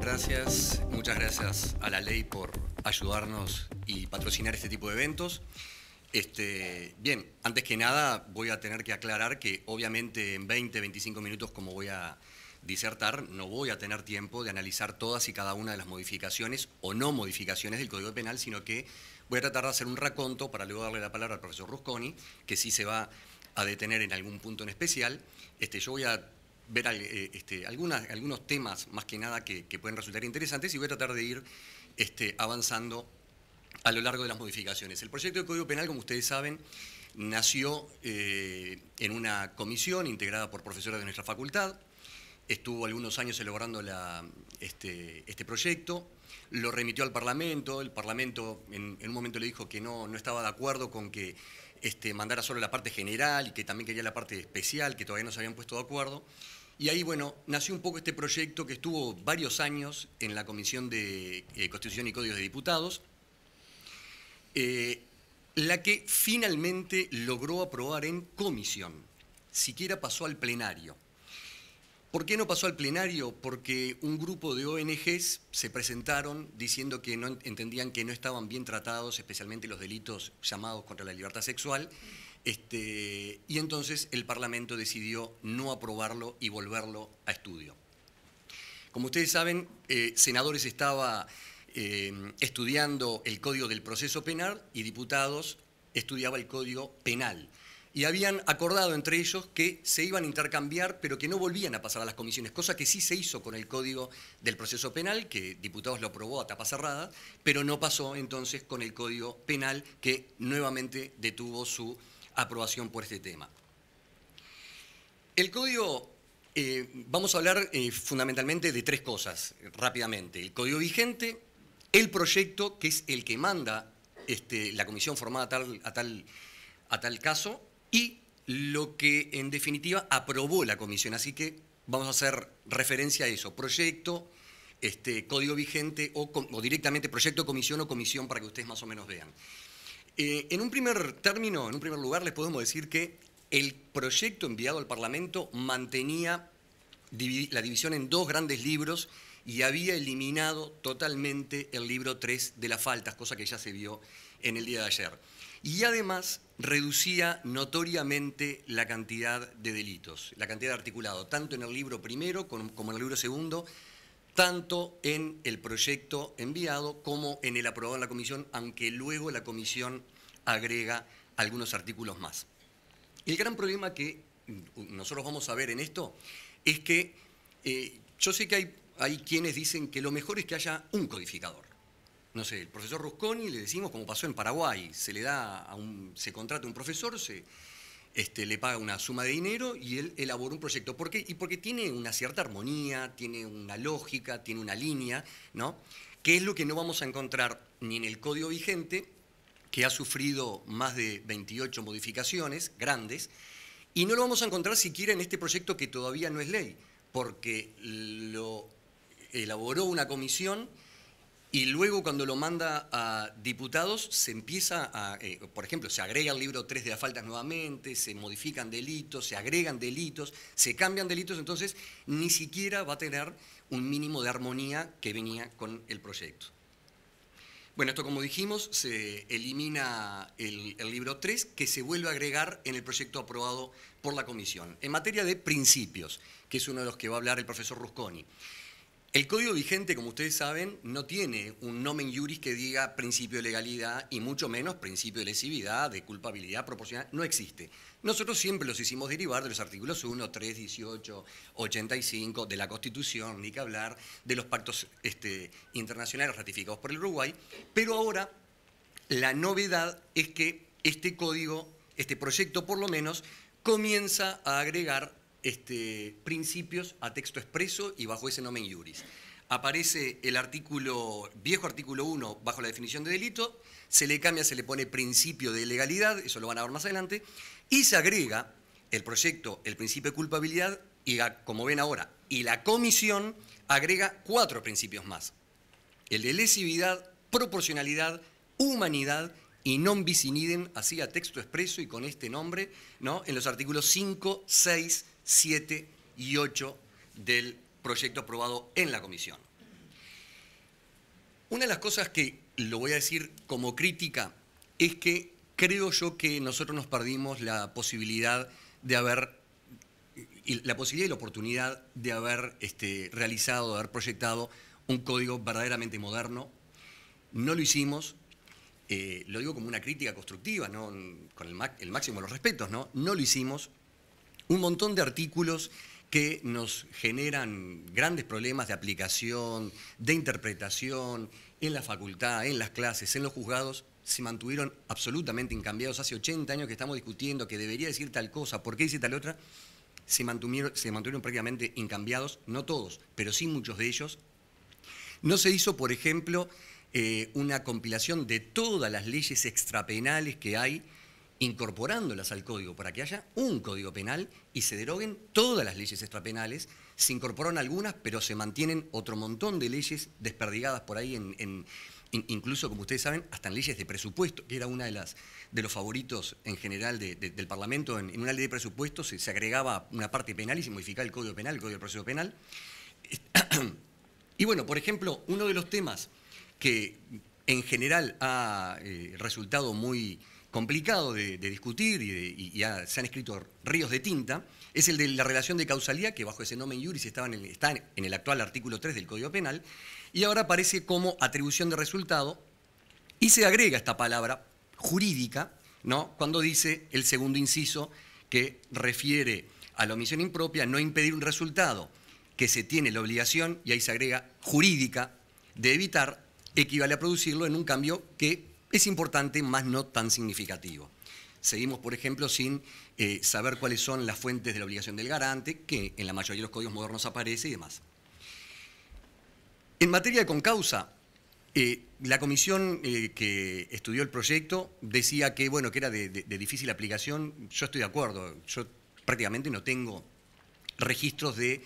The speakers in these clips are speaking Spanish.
Gracias, muchas gracias a la ley por ayudarnos y patrocinar este tipo de eventos. Bien, antes que nada voy a tener que aclarar que obviamente en 20, 25 minutos, como voy a disertar, no voy a tener tiempo de analizar todas y cada una de las modificaciones o no modificaciones del Código Penal, sino que voy a tratar de hacer un raconto para luego darle la palabra al profesor Rusconi, que sí se va a detener en algún punto en especial. Yo voy a ver algunos temas, más que nada, que pueden resultar interesantes, y voy a tratar de ir avanzando a lo largo de las modificaciones. El proyecto de Código Penal, como ustedes saben, nació en una comisión integrada por profesores de nuestra facultad. Estuvo algunos años elaborando este proyecto, lo remitió al Parlamento. El Parlamento en un momento le dijo que no estaba de acuerdo con que mandara solo la parte general y que también quería la parte especial, que todavía no se habían puesto de acuerdo. Y ahí, bueno, nació un poco este proyecto que estuvo varios años en la Comisión de Constitución y Códigos de Diputados, la que finalmente logró aprobar en comisión, siquiera pasó al plenario. ¿Por qué no pasó al plenario? Porque un grupo de ONGs se presentaron diciendo que no entendían que no estaban bien tratados, especialmente los delitos llamados contra la libertad sexual, y entonces el Parlamento decidió no aprobarlo y volverlo a estudio. Como ustedes saben, senadores estaba estudiando el Código del Proceso Penal y diputados estudiaba el Código Penal. Y habían acordado entre ellos que se iban a intercambiar, pero que no volvían a pasar a las comisiones, cosa que sí se hizo con el Código del Proceso Penal, que diputados lo aprobó a tapa cerrada, pero no pasó entonces con el Código Penal, que nuevamente detuvo su aprobación por este tema. El Código, vamos a hablar fundamentalmente de tres cosas, rápidamente. El Código vigente, el proyecto, que es el que manda la comisión formada a tal caso, y lo que en definitiva aprobó la comisión. Así que vamos a hacer referencia a eso, proyecto, código vigente o directamente proyecto, comisión o comisión, para que ustedes más o menos vean. En un primer término, en un primer lugar, les podemos decir que el proyecto enviado al Parlamento mantenía la división en dos grandes libros y había eliminado totalmente el libro 3 de las faltas, cosa que ya se vio en el día de ayer. Y además reducía notoriamente la cantidad de delitos, la cantidad de articulado, tanto en el libro primero como en el libro segundo, tanto en el proyecto enviado como en el aprobado en la comisión, aunque luego la comisión agrega algunos artículos más. El gran problema que nosotros vamos a ver en esto es que yo sé que hay quienes dicen que lo mejor es que haya un codificador. No sé, el profesor Rusconi, le decimos, como pasó en Paraguay, se contrata un profesor, le paga una suma de dinero y él elabora un proyecto. ¿Por qué? Y porque tiene una cierta armonía, tiene una lógica, tiene una línea, ¿no? Que es lo que no vamos a encontrar ni en el Código vigente, que ha sufrido más de 28 modificaciones grandes, y no lo vamos a encontrar siquiera en este proyecto que todavía no es ley, porque lo elaboró una comisión. Y luego cuando lo manda a diputados se empieza por ejemplo, se agrega el libro 3 de las faltas nuevamente, se modifican delitos, se agregan delitos, se cambian delitos, entonces ni siquiera va a tener un mínimo de armonía que venía con el proyecto. Bueno, esto como dijimos, se elimina el libro 3 que se vuelve a agregar en el proyecto aprobado por la comisión. En materia de principios, que es uno de los que va a hablar el profesor Rusconi. El Código vigente, como ustedes saben, no tiene un nomen iuris que diga principio de legalidad y mucho menos principio de lesividad, de culpabilidad proporcional. No existe. Nosotros siempre los hicimos derivar de los artículos 1, 3, 18, 85, de la Constitución, ni que hablar, de los pactos internacionales ratificados por el Uruguay. Pero ahora la novedad es que este código, este proyecto por lo menos, comienza a agregar principios a texto expreso y bajo ese nomen iuris. Aparece el viejo artículo 1 bajo la definición de delito, se le cambia, se le pone principio de legalidad, eso lo van a ver más adelante, y se agrega el proyecto, el principio de culpabilidad, y como ven ahora, y la comisión agrega 4 principios más. El de lesividad, proporcionalidad, humanidad y non bis in idem, así a texto expreso y con este nombre, ¿no?, en los artículos 5, 6, 7 y 8 del proyecto aprobado en la comisión. Una de las cosas que, lo voy a decir como crítica, es que creo yo que nosotros nos perdimos la posibilidad de haber, y la oportunidad de haber realizado, de haber proyectado un código verdaderamente moderno. No lo hicimos, lo digo como una crítica constructiva, ¿no?, con el máximo de los respetos, ¿no? No lo hicimos. Un montón de artículos que nos generan grandes problemas de aplicación, de interpretación, en la facultad, en las clases, en los juzgados, se mantuvieron absolutamente incambiados. Hace 80 años que estamos discutiendo que debería decir tal cosa, por qué dice tal otra, se mantuvieron prácticamente incambiados, no todos, pero sí muchos de ellos. No se hizo, por ejemplo, una compilación de todas las leyes extrapenales que hay, incorporándolas al código para que haya un código penal y se deroguen todas las leyes extrapenales. Se incorporaron algunas, pero se mantienen otro montón de leyes desperdigadas por ahí, incluso, como ustedes saben, hasta en leyes de presupuesto, que era una de los favoritos en general del Parlamento. En una ley de presupuesto se agregaba una parte penal y se modificaba el Código Penal, el Código de Proceso Penal. Y bueno, por ejemplo, uno de los temas que en general ha resultado muy complicado de discutir y se han escrito ríos de tinta, es el de la relación de causalidad, que bajo ese nomen iuris está en el actual artículo 3 del Código Penal, y ahora aparece como atribución de resultado, y se agrega esta palabra jurídica, ¿no?, cuando dice el segundo inciso que refiere a la omisión impropia, no impedir un resultado que se tiene la obligación, y ahí se agrega jurídica, de evitar, equivale a producirlo en un cambio que es importante, más no tan significativo. Seguimos, por ejemplo, sin saber cuáles son las fuentes de la obligación del garante, que en la mayoría de los códigos modernos aparece y demás. En materia de concausa, la comisión que estudió el proyecto decía que, bueno, que era de difícil aplicación. Yo estoy de acuerdo. Yo prácticamente no tengo registros de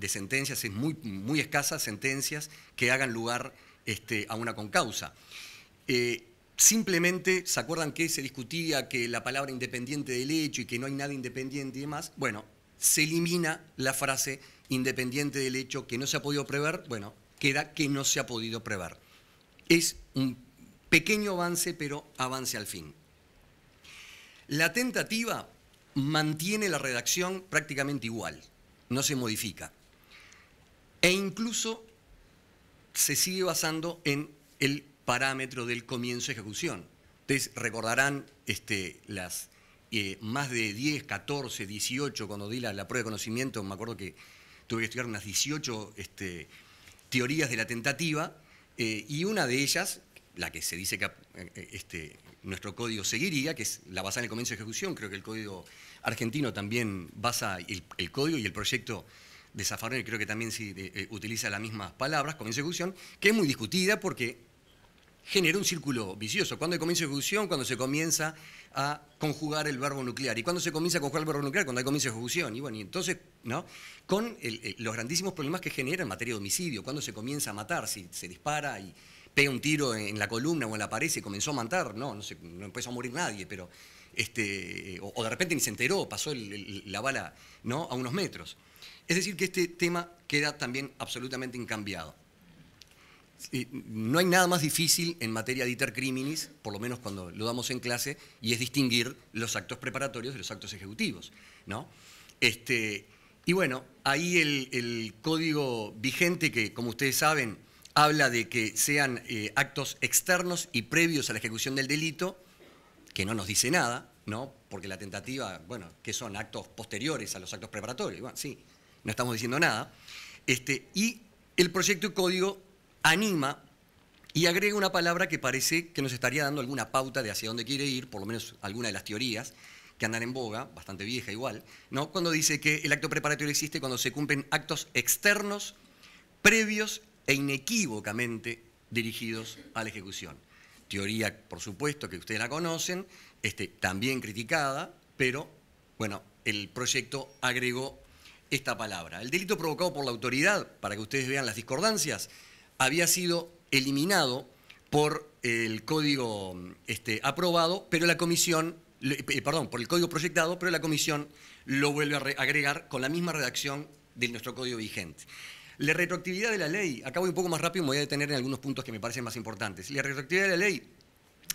sentencias, es muy escasas sentencias que hagan lugar a una concausa. Simplemente, ¿se acuerdan que se discutía que la palabra independiente del hecho y que no hay nada independiente y demás? Bueno, se elimina la frase independiente del hecho que no se ha podido prever, bueno, queda que no se ha podido prever. Es un pequeño avance, pero avance al fin. La tentativa mantiene la redacción prácticamente igual, no se modifica. E incluso se sigue basando en el parámetro del comienzo de ejecución. Ustedes recordarán las más de 10, 14, 18, cuando di la prueba de conocimiento, me acuerdo que tuve que estudiar unas 18 teorías de la tentativa, y una de ellas, la que se dice que nuestro código seguiría, que es la basada en el comienzo de ejecución. Creo que el código argentino también basa el código, y el proyecto de Zaffaroni creo que también sí, utiliza las mismas palabras, comienzo de ejecución, que es muy discutida porque genera un círculo vicioso. ¿Cuándo hay comienzo de ejecución? Cuando se comienza a conjugar el verbo nuclear. ¿Y cuándo se comienza a conjugar el verbo nuclear? Cuando hay comienzo de ejecución. Y bueno, y entonces, ¿no?, con los grandísimos problemas que genera en materia de homicidio. ¿Cuándo se comienza a matar? Si se dispara y pega un tiro en la columna o en la pared, se comenzó a matar. No empezó a morir nadie, pero o de repente ni se enteró, pasó la bala, ¿no?, a unos metros. Es decir, que este tema queda también absolutamente incambiado. No hay nada más difícil en materia de iter criminis, por lo menos cuando lo damos en clase, y es distinguir los actos preparatorios de los actos ejecutivos, ¿no? Y bueno, ahí el código vigente, que como ustedes saben, habla de que sean actos externos y previos a la ejecución del delito, que no nos dice nada, ¿no? Porque la tentativa, bueno, que son actos posteriores a los actos preparatorios, bueno, sí, no estamos diciendo nada. Y el proyecto de código anima y agrega una palabra que parece que nos estaría dando alguna pauta de hacia dónde quiere ir, por lo menos alguna de las teorías que andan en boga, bastante vieja igual, ¿no?, cuando dice que el acto preparatorio existe cuando se cumplen actos externos, previos e inequívocamente dirigidos a la ejecución. Teoría, por supuesto, que ustedes la conocen, también criticada, pero, bueno, el proyecto agregó esta palabra. El delito provocado por la autoridad, para que ustedes vean las discordancias, había sido eliminado por el código aprobado, pero la comisión, perdón, por el código proyectado, pero la comisión lo vuelve a agregar con la misma redacción de nuestro código vigente. La retroactividad de la ley, acá voy un poco más rápido, me voy a detener en algunos puntos que me parecen más importantes. La retroactividad de la ley,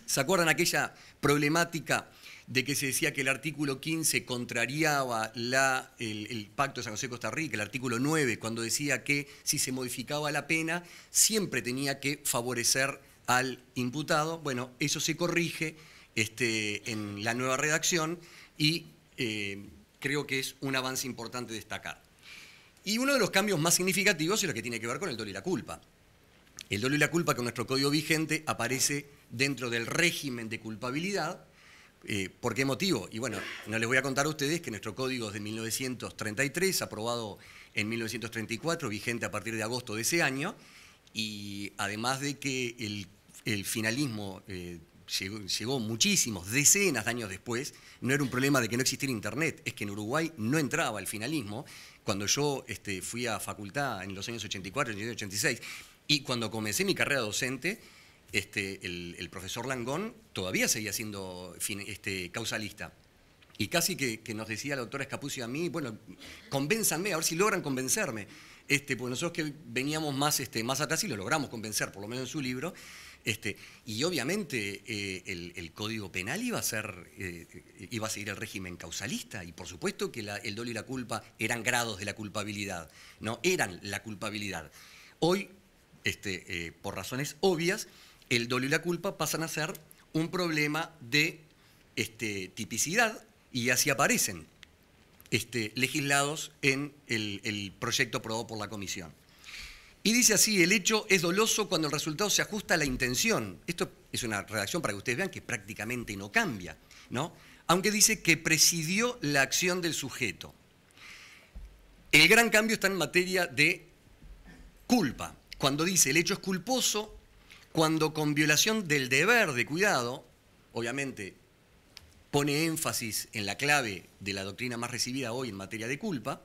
¿se acuerdan aquella problemática de que se decía que el artículo 15 contrariaba el Pacto de San José de Costa Rica, el artículo 9, cuando decía que si se modificaba la pena, siempre tenía que favorecer al imputado? Bueno, eso se corrige en la nueva redacción y creo que es un avance importante destacar. Y uno de los cambios más significativos es lo que tiene que ver con el dolo y la culpa. El dolo y la culpa, con nuestro código vigente, aparece dentro del régimen de culpabilidad. ¿Por qué motivo? Y bueno, no les voy a contar a ustedes que nuestro código es de 1933, aprobado en 1934, vigente a partir de agosto de ese año, y además de que el finalismo llegó muchísimos, decenas de años después, no era un problema de que no existiera Internet, es que en Uruguay no entraba el finalismo. Cuando yo fui a facultad en los años 84, 86, y cuando comencé mi carrera docente, el profesor Langón todavía seguía siendo causalista. Y casi que nos decía la doctora Escapuzzi a mí, bueno, convénzanme, a ver si logran convencerme. Pues nosotros que veníamos más atrás y lo logramos convencer, por lo menos en su libro. Y obviamente el Código Penal iba a seguir el régimen causalista, y por supuesto que el dolo y la culpa eran grados de la culpabilidad, no eran la culpabilidad. Hoy, por razones obvias, el dolo y la culpa pasan a ser un problema de tipicidad, y así aparecen legislados en el proyecto aprobado por la comisión. Y dice así: el hecho es doloso cuando el resultado se ajusta a la intención. Esto es una redacción para que ustedes vean que prácticamente no cambia, ¿no? Aunque dice que presidió la acción del sujeto. El gran cambio está en materia de culpa. Cuando dice el hecho es culposo, cuando con violación del deber de cuidado, obviamente pone énfasis en la clave de la doctrina más recibida hoy en materia de culpa,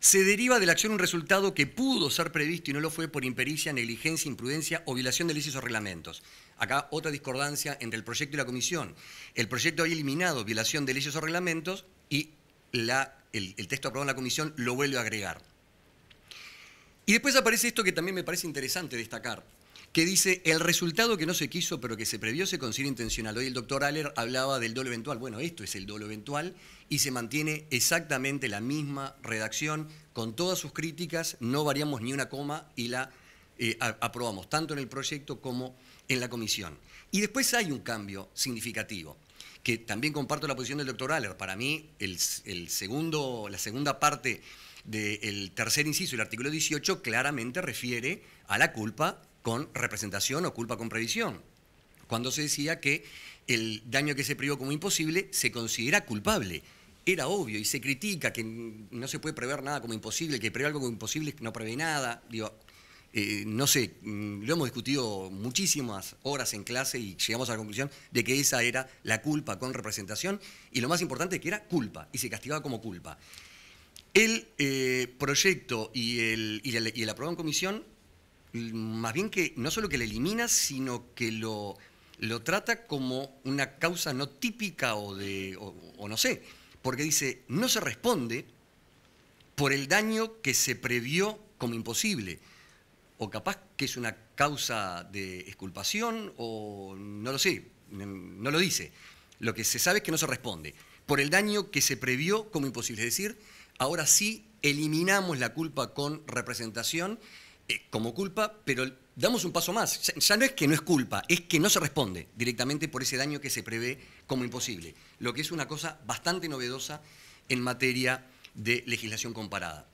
se deriva de la acción un resultado que pudo ser previsto y no lo fue por impericia, negligencia, imprudencia o violación de leyes o reglamentos. Acá otra discordancia entre el proyecto y la comisión. El proyecto había eliminado violación de leyes o reglamentos y el texto aprobado en la comisión lo vuelve a agregar. Y después aparece esto que también me parece interesante destacar, que dice: el resultado que no se quiso pero que se previó se considera intencional. Hoy el doctor Haller hablaba del dolo eventual. Bueno, esto es el dolo eventual y se mantiene exactamente la misma redacción con todas sus críticas, no variamos ni una coma y la aprobamos tanto en el proyecto como en la comisión. Y después hay un cambio significativo, que también comparto la posición del doctor Haller. Para mí la segunda parte del tercer inciso del artículo 18 claramente refiere a la culpa con representación o culpa con previsión, cuando se decía que el daño que se privó como imposible se considera culpable. Era obvio y se critica que no se puede prever nada como imposible, que prevé algo como imposible no prevé nada. Digo, no sé, lo hemos discutido muchísimas horas en clase y llegamos a la conclusión de que esa era la culpa con representación, y lo más importante es que era culpa y se castigaba como culpa. El proyecto y el aprobado en comisión, más bien que no solo que la elimina, sino que lo trata como una causa no típica o no sé, porque dice: no se responde por el daño que se previó como imposible, o capaz que es una causa de exculpación, o no lo sé, no lo dice. Lo que se sabe es que no se responde por el daño que se previó como imposible, es decir, ahora sí eliminamos la culpa con representación como culpa, pero damos un paso más. Ya no es que no es culpa, es que no se responde directamente por ese daño que se prevé como imposible, lo que es una cosa bastante novedosa en materia de legislación comparada.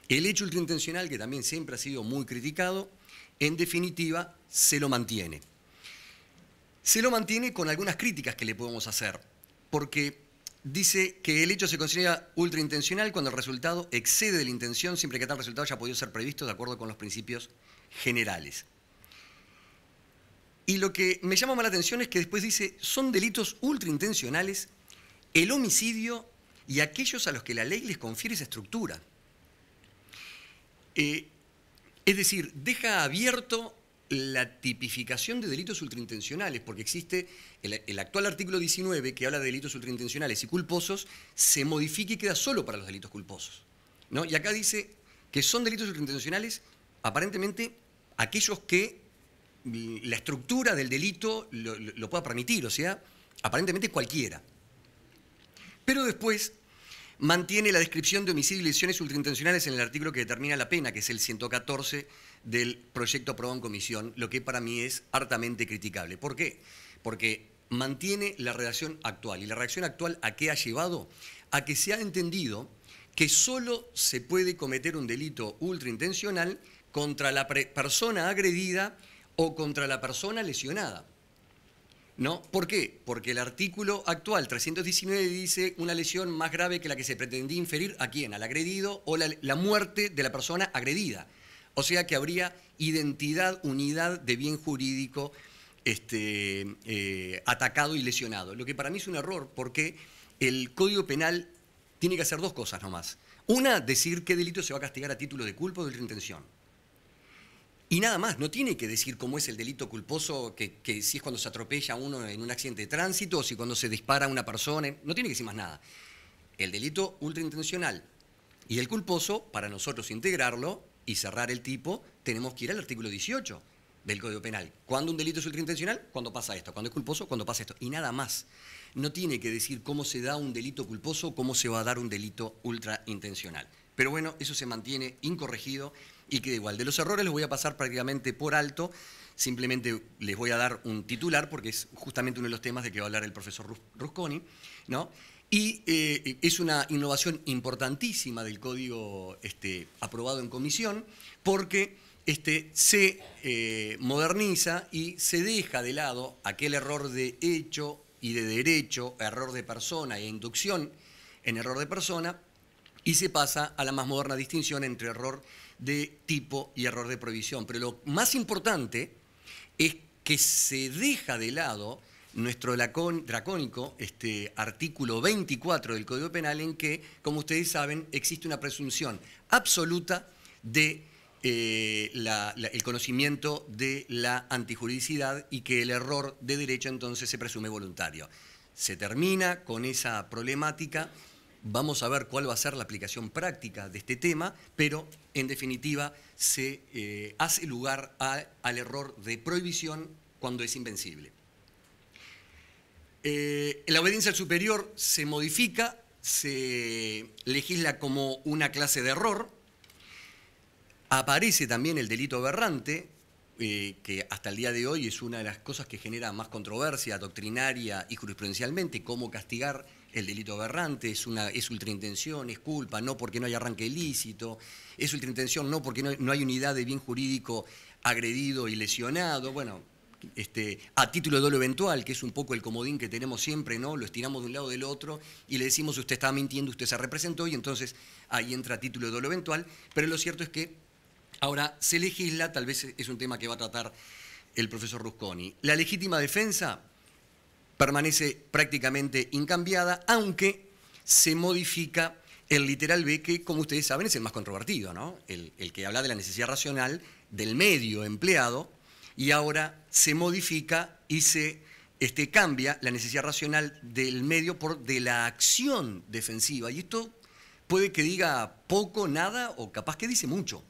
El hecho ultraintencional, que también siempre ha sido muy criticado, en definitiva se lo mantiene. Se lo mantiene con algunas críticas que le podemos hacer, porque dice que el hecho se considera ultraintencional cuando el resultado excede de la intención, siempre que tal resultado haya podido ser previsto de acuerdo con los principios generales. Y lo que me llama más la atención es que después dice: son delitos ultraintencionales el homicidio y aquellos a los que la ley les confiere esa estructura. Es decir, deja abierto la tipificación de delitos ultraintencionales, porque existe el actual artículo 19 que habla de delitos ultraintencionales y culposos, se modifica y queda solo para los delitos culposos, ¿no? Y acá dice que son delitos ultraintencionales aparentemente aquellos que la estructura del delito lo pueda permitir, o sea, aparentemente cualquiera. Pero después mantiene la descripción de homicidio y lesiones ultraintencionales en el artículo que determina la pena, que es el 114 del proyecto aprobado en comisión, lo que para mí es hartamente criticable. ¿Por qué? Porque mantiene la redacción actual. ¿Y la redacción actual a qué ha llevado? A que se ha entendido que solo se puede cometer un delito ultraintencional contra la persona agredida o contra la persona lesionada. ¿No? ¿Por qué? Porque el artículo actual 319 dice una lesión más grave que la que se pretendía inferir ¿a quién? Al agredido o la muerte de la persona agredida. O sea que habría identidad, unidad de bien jurídico atacado y lesionado. Lo que para mí es un error porque el Código Penal tiene que hacer dos cosas nomás. Una, decir qué delito se va a castigar a título de culpa o de ultraintención. Y nada más, no tiene que decir cómo es el delito culposo, que si es cuando se atropella a uno en un accidente de tránsito o si cuando se dispara a una persona, no tiene que decir más nada. El delito ultraintencional y el culposo, para nosotros integrarlo y cerrar el tipo, tenemos que ir al artículo 18 del Código Penal. ¿Cuándo un delito es ultraintencional? Cuando pasa esto. ¿Cuándo es culposo? Cuando pasa esto. Y nada más. No tiene que decir cómo se da un delito culposo, cómo se va a dar un delito ultraintencional. Pero bueno, eso se mantiene incorregido y queda igual. De los errores los voy a pasar prácticamente por alto, simplemente les voy a dar un titular porque es justamente uno de los temas de que va a hablar el profesor Rusconi, ¿no? Y es una innovación importantísima del código aprobado en comisión porque se moderniza y se deja de lado aquel error de hecho y de derecho, error de persona e inducción en error de persona, y se pasa a la más moderna distinción entre error de tipo y error de prohibición. Pero lo más importante es que se deja de lado nuestro dracónico artículo 24 del Código Penal en que, como ustedes saben, existe una presunción absoluta de el conocimiento de la antijuridicidad y que el error de derecho entonces se presume voluntario. Se termina con esa problemática. Vamos a ver cuál va a ser la aplicación práctica de este tema, pero en definitiva se hace lugar al error de prohibición cuando es invencible. La obediencia al superior se modifica, se legisla como una clase de error. Aparece también el delito aberrante, que hasta el día de hoy es una de las cosas que genera más controversia doctrinaria y jurisprudencialmente, cómo castigar el delito aberrante. Es ultraintención, es culpa, no porque no hay arranque ilícito, es ultraintención, no porque no hay unidad de bien jurídico agredido y lesionado. Bueno, a título de dolo eventual, que es un poco el comodín que tenemos siempre, ¿no? Lo estiramos de un lado del otro y le decimos usted estaba mintiendo, usted se representó y entonces ahí entra a título de dolo eventual, pero lo cierto es que ahora se legisla, tal vez es un tema que va a tratar el profesor Rusconi. La legítima defensa permanece prácticamente incambiada, aunque se modifica el literal B, que como ustedes saben es el más controvertido, ¿no? El que habla de la necesidad racional del medio empleado, y ahora se modifica y se cambia la necesidad racional del medio por de la acción defensiva. Y esto puede que diga poco, nada, o capaz que dice mucho.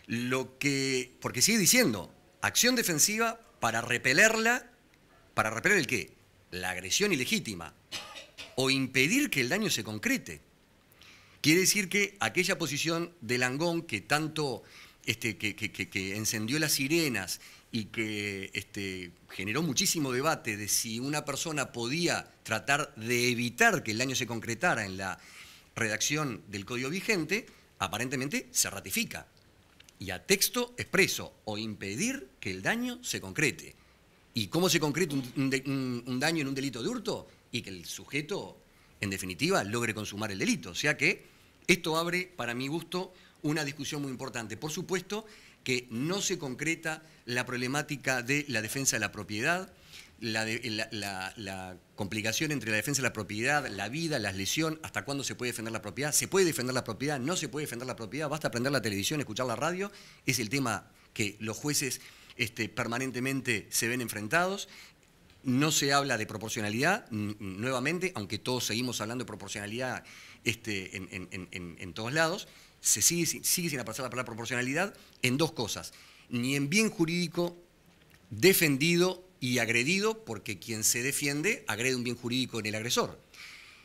Porque sigue diciendo, acción defensiva para repelerla. ¿Para repeler el qué? La agresión ilegítima. O impedir que el daño se concrete. Quiere decir que aquella posición de Langón que tanto que encendió las sirenas y que generó muchísimo debate de si una persona podía tratar de evitar que el daño se concretara en la redacción del código vigente, aparentemente se ratifica. Y a texto expreso, o impedir que el daño se concrete. ¿Y cómo se concreta un daño en un delito de hurto? Y que el sujeto, en definitiva, logre consumar el delito. O sea que esto abre, para mi gusto, una discusión muy importante. Por supuesto que no se concreta la problemática de la defensa de la propiedad, la complicación entre la defensa de la propiedad, la vida, la lesión, hasta cuándo se puede defender la propiedad. ¿Se puede defender la propiedad? ¿No se puede defender la propiedad? ¿Basta prender la televisión, escuchar la radio? Es el tema que los jueces permanentemente se ven enfrentados. No se habla de proporcionalidad, nuevamente, aunque todos seguimos hablando de proporcionalidad en todos lados, se sigue sin aparecer la palabra proporcionalidad en dos cosas. Ni en bien jurídico defendido y agredido, porque quien se defiende agrede un bien jurídico en el agresor.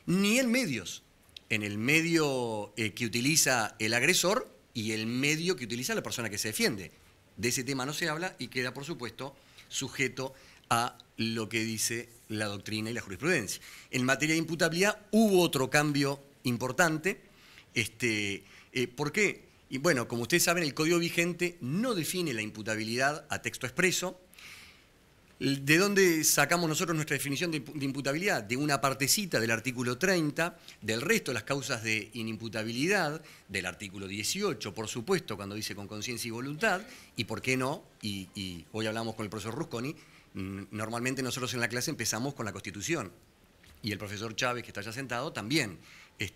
Ni en medios, en el medio que utiliza el agresor y el medio que utiliza la persona que se defiende. De ese tema no se habla y queda, por supuesto, sujeto a lo que dice la doctrina y la jurisprudencia. En materia de imputabilidad hubo otro cambio importante. ¿Por qué? Y bueno, como ustedes saben, el Código vigente no define la imputabilidad a texto expreso. ¿De dónde sacamos nosotros nuestra definición de imputabilidad? De una partecita del artículo 30, del resto de las causas de inimputabilidad, del artículo 18, por supuesto, cuando dice con conciencia y voluntad, y por qué no, y hoy hablamos con el profesor Rusconi, normalmente nosotros en la clase empezamos con la Constitución, y el profesor Chávez, que está allá sentado, también,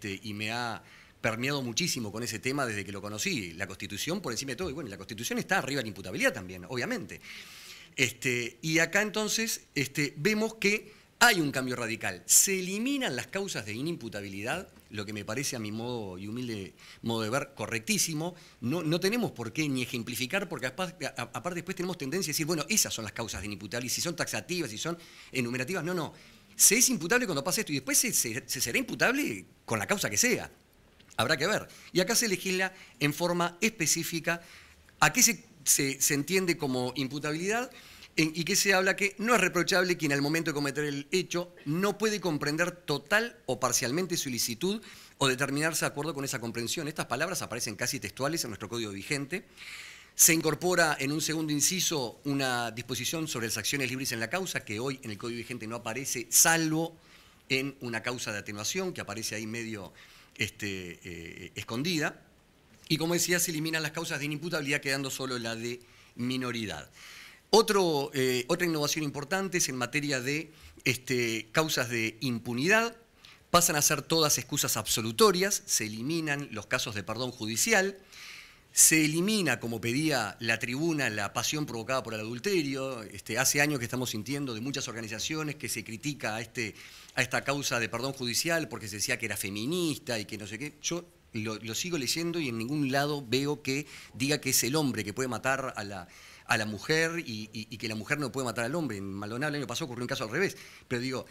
y me ha permeado muchísimo con ese tema desde que lo conocí, la Constitución por encima de todo, y bueno, la Constitución está arriba de la imputabilidad también, obviamente. Y acá entonces vemos que hay un cambio radical. Se eliminan las causas de inimputabilidad, lo que me parece a mi modo y humilde modo de ver correctísimo. No tenemos por qué ni ejemplificar, porque aparte después tenemos tendencia a decir, bueno, esas son las causas de inimputabilidad, si son taxativas, si son enumerativas. No. Se es imputable cuando pasa esto y después se será imputable con la causa que sea. Habrá que ver. Y acá se legisla en forma específica a qué se entiende como imputabilidad y que se habla que no es reprochable quien al momento de cometer el hecho no puede comprender total o parcialmente su ilicitud o determinarse de acuerdo con esa comprensión. Estas palabras aparecen casi textuales en nuestro Código vigente. Se incorpora en un segundo inciso una disposición sobre las acciones libres en la causa, que hoy en el Código vigente no aparece, salvo en una causa de atenuación, que aparece ahí medio escondida. Y como decía, se eliminan las causas de inimputabilidad, quedando solo la de minoridad. Otra innovación importante es en materia de causas de impunidad. Pasan a ser todas excusas absolutorias, se eliminan los casos de perdón judicial, se elimina, como pedía la tribuna, la pasión provocada por el adulterio. Hace años que estamos sintiendo de muchas organizaciones que se critica a esta causa de perdón judicial porque se decía que era feminista y que no sé qué. Yo lo sigo leyendo y en ningún lado veo que diga que es el hombre que puede matar a la mujer y que la mujer no puede matar al hombre. En Maldonado el año pasado ocurrió un caso al revés. Pero digo,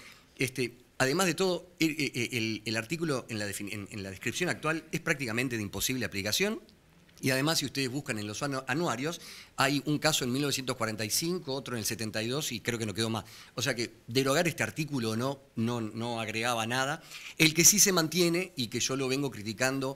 además de todo, el artículo en la descripción actual es prácticamente de imposible aplicación. Y además, si ustedes buscan en los anuarios, hay un caso en 1945, otro en el 72 y creo que no quedó más. O sea que derogar este artículo no agregaba nada. El que sí se mantiene y que yo lo vengo criticando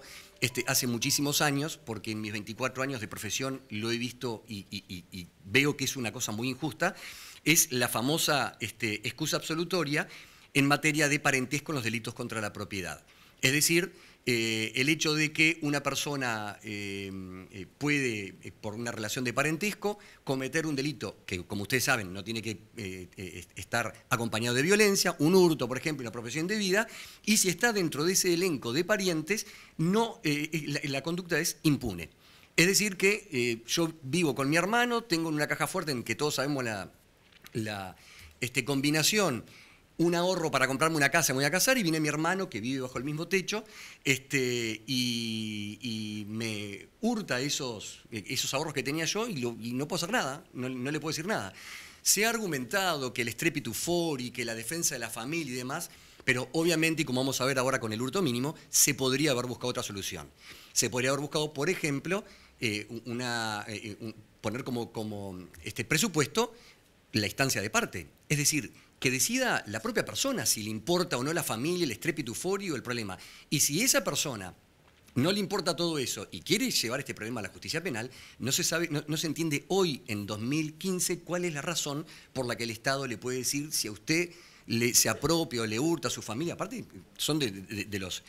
hace muchísimos años, porque en mis 24 años de profesión lo he visto y veo que es una cosa muy injusta, es la famosa excusa absolutoria en materia de parentesco en los delitos contra la propiedad. Es decir, el hecho de que una persona puede, por una relación de parentesco, cometer un delito que, como ustedes saben, no tiene que estar acompañado de violencia, un hurto, por ejemplo, una apropiación indebida, y si está dentro de ese elenco de parientes, la conducta es impune. Es decir que yo vivo con mi hermano, tengo una caja fuerte en que todos sabemos la combinación, un ahorro para comprarme una casa, me voy a casar, y viene mi hermano que vive bajo el mismo techo y me hurta esos ahorros que tenía yo y no puedo hacer nada, no le puedo decir nada. Se ha argumentado que el strepitus fori, que la defensa de la familia y demás, pero obviamente, y como vamos a ver ahora con el hurto mínimo, se podría haber buscado otra solución. Se podría haber buscado, por ejemplo, poner como presupuesto la instancia de parte. Es decir, que decida la propia persona si le importa o no la familia, el strepitus fori o el problema. Y si esa persona no le importa todo eso y quiere llevar este problema a la justicia penal, no se entiende hoy, en 2015, cuál es la razón por la que el Estado le puede decir si a usted se apropia o le hurta a su familia. Aparte, son de los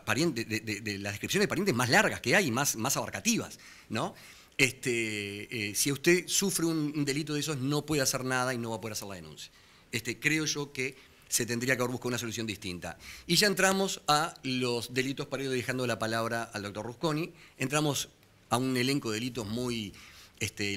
parientes, de las descripciones de parientes más largas que hay, más abarcativas, ¿no? Si usted sufre un delito de esos, no puede hacer nada y no va a poder hacer la denuncia. Creo yo que se tendría que haber buscado una solución distinta. Y ya entramos a los delitos, para ir dejando la palabra al doctor Rusconi. Entramos a un elenco de delitos muy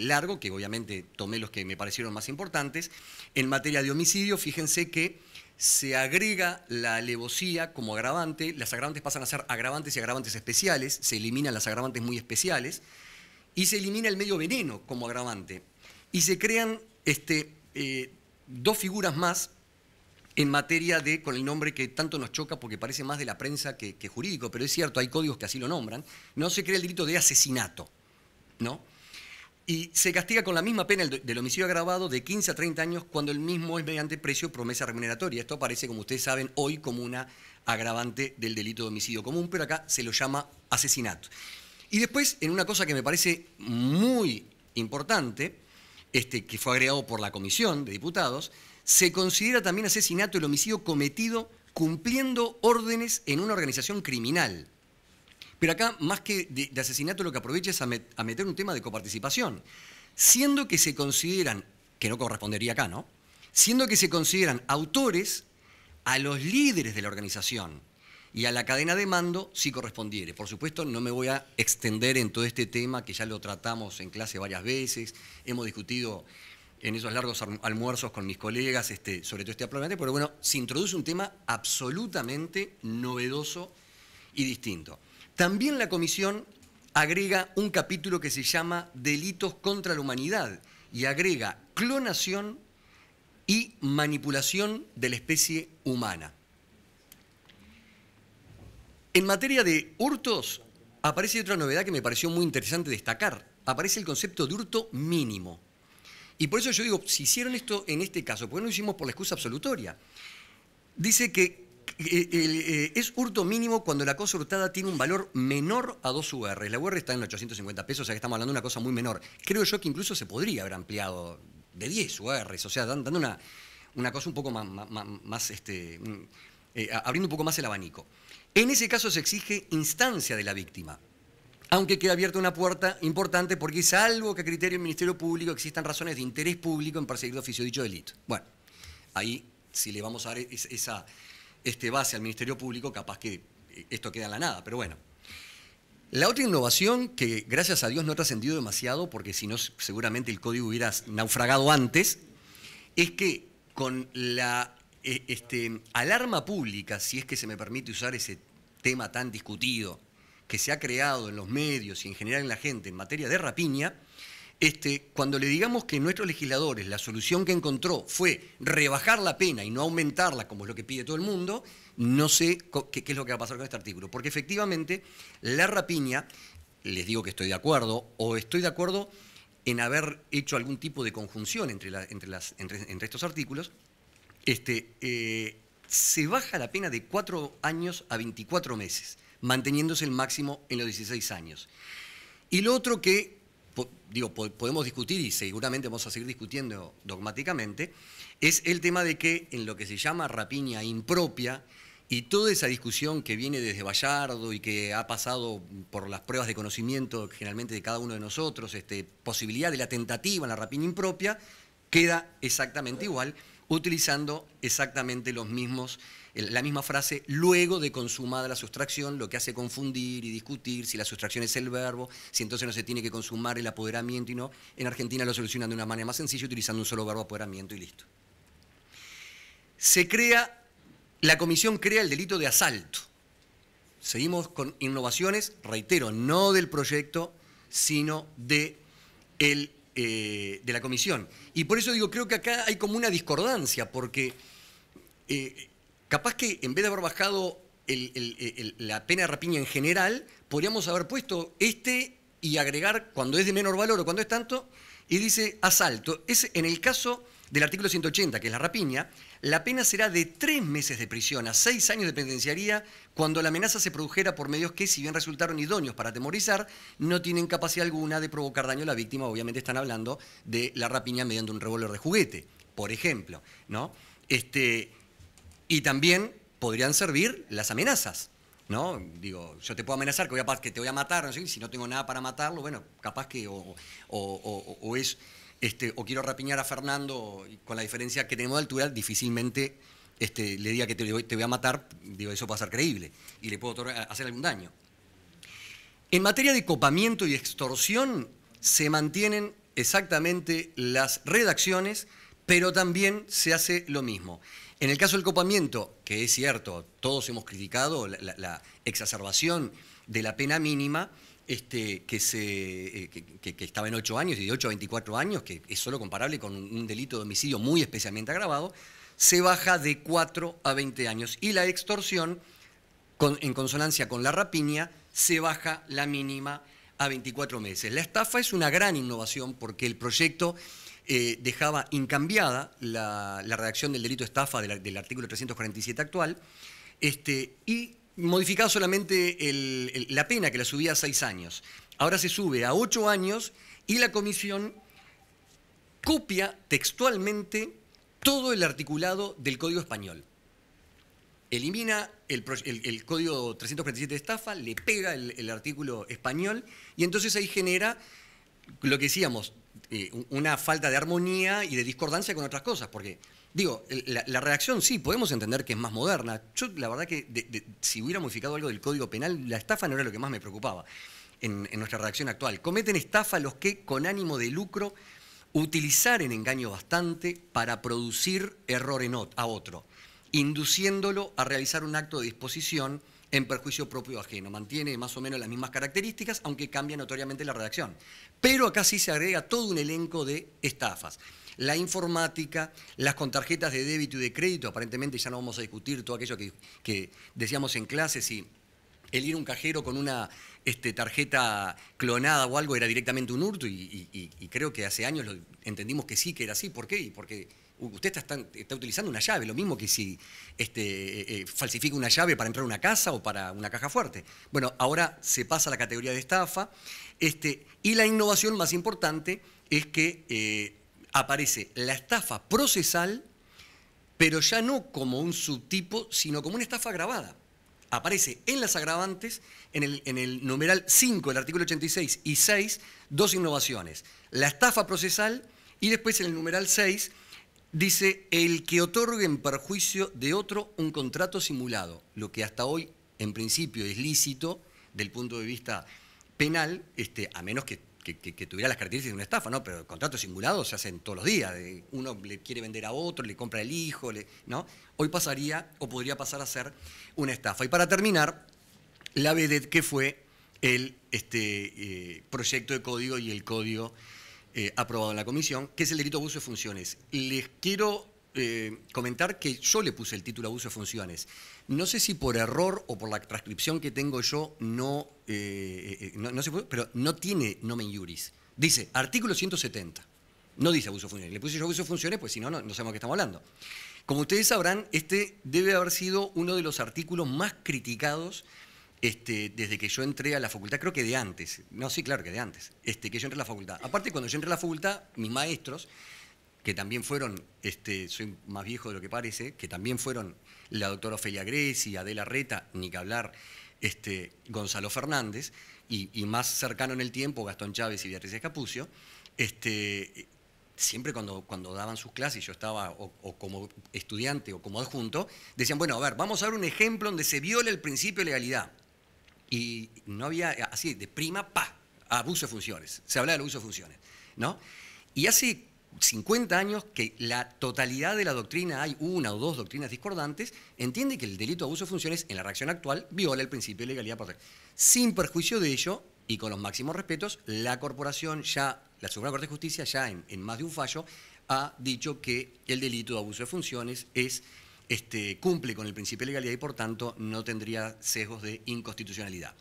largo, que obviamente tomé los que me parecieron más importantes. En materia de homicidio, fíjense que se agrega la alevosía como agravante, las agravantes pasan a ser agravantes y agravantes especiales, se eliminan las agravantes muy especiales, y se elimina el medio veneno como agravante. Y se crean dos figuras más en materia de, con el nombre que tanto nos choca porque parece más de la prensa que jurídico, pero es cierto, hay códigos que así lo nombran, no se crea el delito de asesinato, ¿no? Y se castiga con la misma pena del homicidio agravado de 15 a 30 años cuando el mismo es mediante precio o promesa remuneratoria. Esto aparece, como ustedes saben, hoy como una agravante del delito de homicidio común, pero acá se lo llama asesinato. Y después, en una cosa que me parece muy importante, que fue agregado por la Comisión de Diputados, se considera también asesinato el homicidio cometido cumpliendo órdenes en una organización criminal. Pero acá, más que de asesinato, lo que aprovecha es a meter un tema de coparticipación. Siendo que se consideran, que no correspondería acá, ¿no? Siendo que se consideran autores a los líderes de la organización y a la cadena de mando, sí correspondiere. Por supuesto, no me voy a extender en todo este tema, que ya lo tratamos en clase varias veces, hemos discutido en esos largos almuerzos con mis colegas sobre todo este problemática, pero bueno, se introduce un tema absolutamente novedoso y distinto. También la Comisión agrega un capítulo que se llama Delitos contra la Humanidad y agrega clonación y manipulación de la especie humana. En materia de hurtos, aparece otra novedad que me pareció muy interesante destacar. Aparece el concepto de hurto mínimo. Y por eso yo digo, si hicieron esto en este caso, ¿por qué no lo hicimos por la excusa absolutoria? Dice que es hurto mínimo cuando la cosa hurtada tiene un valor menor a 2 UR. La UR está en 850 pesos, o sea que estamos hablando de una cosa muy menor. Creo yo que incluso se podría haber ampliado de 10 UR, o sea, dando una cosa un poco más abriendo un poco más el abanico. En ese caso se exige instancia de la víctima, aunque queda abierta una puerta importante porque salvo que a criterio del Ministerio Público existan razones de interés público en perseguir de oficio dicho delito. Bueno, ahí si le vamos a dar esa base al Ministerio Público, capaz que esto queda en la nada, pero bueno. La otra innovación, que gracias a Dios no ha trascendido demasiado, porque si no seguramente el código hubiera naufragado antes, es que con la alarma pública, si es que se me permite usar ese tema tan discutido, que se ha creado en los medios y en general en la gente en materia de rapiña, cuando le digamos que nuestros legisladores la solución que encontró fue rebajar la pena y no aumentarla, como es lo que pide todo el mundo, no sé qué es lo que va a pasar con este artículo. Porque efectivamente la rapiña, les digo que estoy de acuerdo, o estoy de acuerdo en haber hecho algún tipo de conjunción entre estos artículos, se baja la pena de 4 años a 24 meses, manteniéndose el máximo en los 16 años. Y lo otro que podemos discutir y seguramente vamos a seguir discutiendo dogmáticamente, es el tema de que en lo que se llama rapiña impropia y toda esa discusión que viene desde Bayardo y que ha pasado por las pruebas de conocimiento generalmente de cada uno de nosotros, posibilidad de la tentativa en la rapiña impropia, queda exactamente igual, utilizando exactamente la misma frase luego de consumada la sustracción, lo que hace confundir y discutir si la sustracción es el verbo, si entonces no se tiene que consumar el apoderamiento y no. En Argentina lo solucionan de una manera más sencilla utilizando un solo verbo, apoderamiento, y listo. La Comisión crea el delito de asalto. Seguimos con innovaciones, reitero, no del proyecto, sino de la Comisión. Y por eso digo, creo que acá hay como una discordancia, porque capaz que en vez de haber bajado la pena de rapiña en general, podríamos haber puesto y agregar cuando es de menor valor o cuando es tanto, y dice asalto. Es en el caso del artículo 180, que es la rapiña, la pena será de 3 meses de prisión a 6 años de penitenciaría cuando la amenaza se produjera por medios que, si bien resultaron idóneos para atemorizar, no tienen capacidad alguna de provocar daño a la víctima. Obviamente están hablando de la rapiña mediante un revólver de juguete, por ejemplo, ¿no? Y también podrían servir las amenazas, ¿no? Digo, yo te puedo amenazar que te voy a matar, no sé, si no tengo nada para matarlo, bueno, capaz que o quiero rapiñar a Fernando, con la diferencia que tenemos de altura, difícilmente le diga que te voy a matar, digo, eso puede ser creíble y le puedo hacer algún daño. En materia de copamiento y extorsión, se mantienen exactamente las redacciones, pero también se hace lo mismo. En el caso del copamiento, que es cierto, todos hemos criticado la exacerbación de la pena mínima, que estaba en 8 años y de 8 a 24 años, que es solo comparable con un delito de homicidio muy especialmente agravado, se baja de 4 a 20 años. Y la extorsión, en consonancia con la rapiña, se baja la mínima a 24 meses. La estafa es una gran innovación porque el proyecto dejaba incambiada la redacción del delito de estafa del artículo 347 actual, y modificaba solamente la pena, que la subía a 6 años. Ahora se sube a 8 años y la comisión copia textualmente todo el articulado del Código Español. Elimina el Código 347 de estafa, le pega el artículo español y entonces ahí genera lo que decíamos, una falta de armonía y de discordancia con otras cosas, porque, digo, la redacción sí, podemos entender que es más moderna. Yo, la verdad que si hubiera modificado algo del Código Penal, la estafa no era lo que más me preocupaba en nuestra redacción actual. Cometen estafa los que, con ánimo de lucro, utilizaren engaño bastante para producir error a otro, induciéndolo a realizar un acto de disposición en perjuicio propio o ajeno. Mantiene más o menos las mismas características, aunque cambia notoriamente la redacción. Pero acá sí se agrega todo un elenco de estafas. La informática, las con tarjetas de débito y de crédito, aparentemente ya no vamos a discutir todo aquello que decíamos en clase, si el ir a un cajero con una tarjeta clonada o algo era directamente un hurto, y creo que hace años entendimos que sí, que era así. ¿Por qué? Porque usted está utilizando una llave, lo mismo que si falsifica una llave para entrar a una casa o para una caja fuerte. Bueno, ahora se pasa a la categoría de estafa, y la innovación más importante es que aparece la estafa procesal, pero ya no como un subtipo, sino como una estafa agravada. Aparece en las agravantes, en el numeral 5 del artículo 86 y 6, dos innovaciones. La estafa procesal, y después en el numeral 6 dice el que otorgue en perjuicio de otro un contrato simulado, lo que hasta hoy en principio es lícito del punto de vista penal, a menos que tuviera las características de una estafa, ¿no? Pero contratos simulados se hacen todos los días. Uno le quiere vender a otro, le compra el hijo, ¿no? Hoy pasaría o podría pasar a ser una estafa. Y para terminar, la vedette que fue el proyecto de código y el código aprobado en la comisión, que es el delito de abuso de funciones. Les quiero comentar que yo le puse el título abuso de funciones. No sé si por error o por la transcripción que tengo yo no se puede, pero no tiene nomen iuris. Dice artículo 170. No dice abuso de funciones. Le puse yo abuso de funciones, pues si no, no sabemos de qué estamos hablando. Como ustedes sabrán, debe haber sido uno de los artículos más criticados desde que yo entré a la facultad, creo que de antes. No, sí, claro que de antes, que yo entré a la facultad. Aparte, cuando yo entré a la facultad, mis maestros, que también fueron, soy más viejo de lo que parece, que también fueron la doctora Ofelia Greci, Adela Reta, ni que hablar, Gonzalo Fernández, y más cercano en el tiempo, Gastón Chávez y Beatriz Escapucio, siempre cuando daban sus clases, yo estaba o como estudiante o como adjunto, decían, bueno, a ver, vamos a ver un ejemplo donde se viola el principio de legalidad. Y no había, así, de prima, abuso de funciones. Se hablaba del abuso de funciones, ¿no? Y hace 50 años que la totalidad de la doctrina, hay una o dos doctrinas discordantes, entiende que el delito de abuso de funciones en la redacción actual viola el principio de legalidad. Sin perjuicio de ello, y con los máximos respetos, la corporación ya, la Suprema Corte de Justicia ya en más de un fallo, ha dicho que el delito de abuso de funciones cumple con el principio de legalidad y por tanto no tendría sesgos de inconstitucionalidad.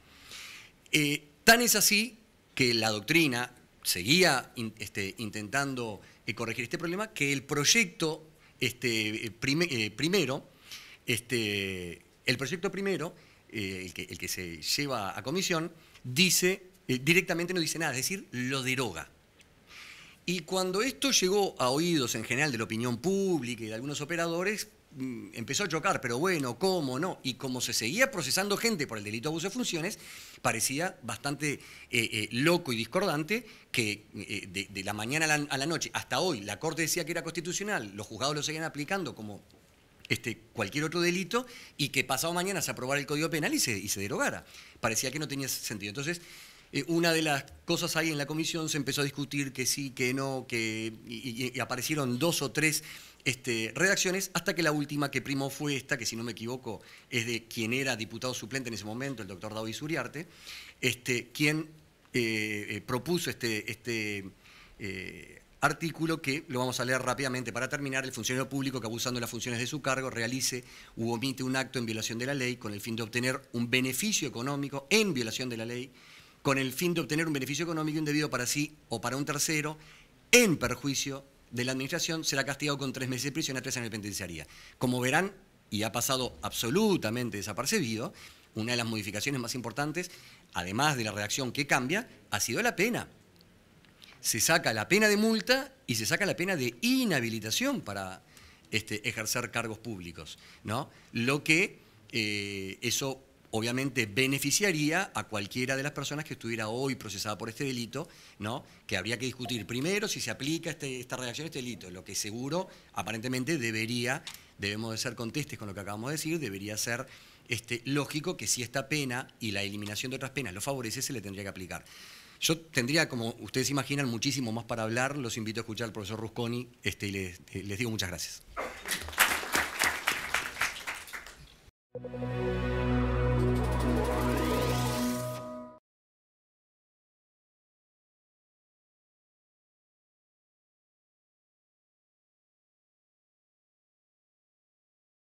Tan es así que la doctrina seguía intentando corregir este problema, que el proyecto primero, el que se lleva a comisión, dice, directamente no dice nada, es decir, lo deroga. Y cuando esto llegó a oídos en general de la opinión pública y de algunos operadores, empezó a chocar, pero bueno, ¿cómo no? Y como se seguía procesando gente por el delito de abuso de funciones, parecía bastante loco y discordante que de la mañana a la noche, hasta hoy, la Corte decía que era constitucional, los juzgados lo seguían aplicando como cualquier otro delito, y que pasado mañana se aprobara el Código Penal y se derogara. Parecía que no tenía sentido. Entonces, Una de las cosas ahí en la comisión se empezó a discutir que sí, que no, y aparecieron 2 o 3 redacciones, hasta que la última que primó fue esta, que si no me equivoco es de quien era diputado suplente en ese momento, el doctor David Uriarte, quien propuso este artículo que lo vamos a leer rápidamente para terminar. El funcionario público que, abusando de las funciones de su cargo, realice u omite un acto en violación de la ley con el fin de obtener un beneficio económico en violación de la ley, con el fin de obtener un beneficio económico indebido para sí o para un tercero, en perjuicio de la administración, será castigado con 3 meses de prisión a 3 años de penitenciaría. Como verán, y ha pasado absolutamente desapercibido, una de las modificaciones más importantes, además de la redacción que cambia, ha sido la pena. Se saca la pena de multa y se saca la pena de inhabilitación para ejercer cargos públicos, ¿no? Lo que eso obviamente beneficiaría a cualquiera de las personas que estuviera hoy procesada por este delito, ¿no? Que habría que discutir primero si se aplica esta redacción, este delito. Lo que seguro, aparentemente, debemos de ser contestes con lo que acabamos de decir, debería ser lógico que si esta pena y la eliminación de otras penas lo favorece, se le tendría que aplicar. Yo tendría, como ustedes imaginan, muchísimo más para hablar. Los invito a escuchar al profesor Rusconi y les digo muchas gracias.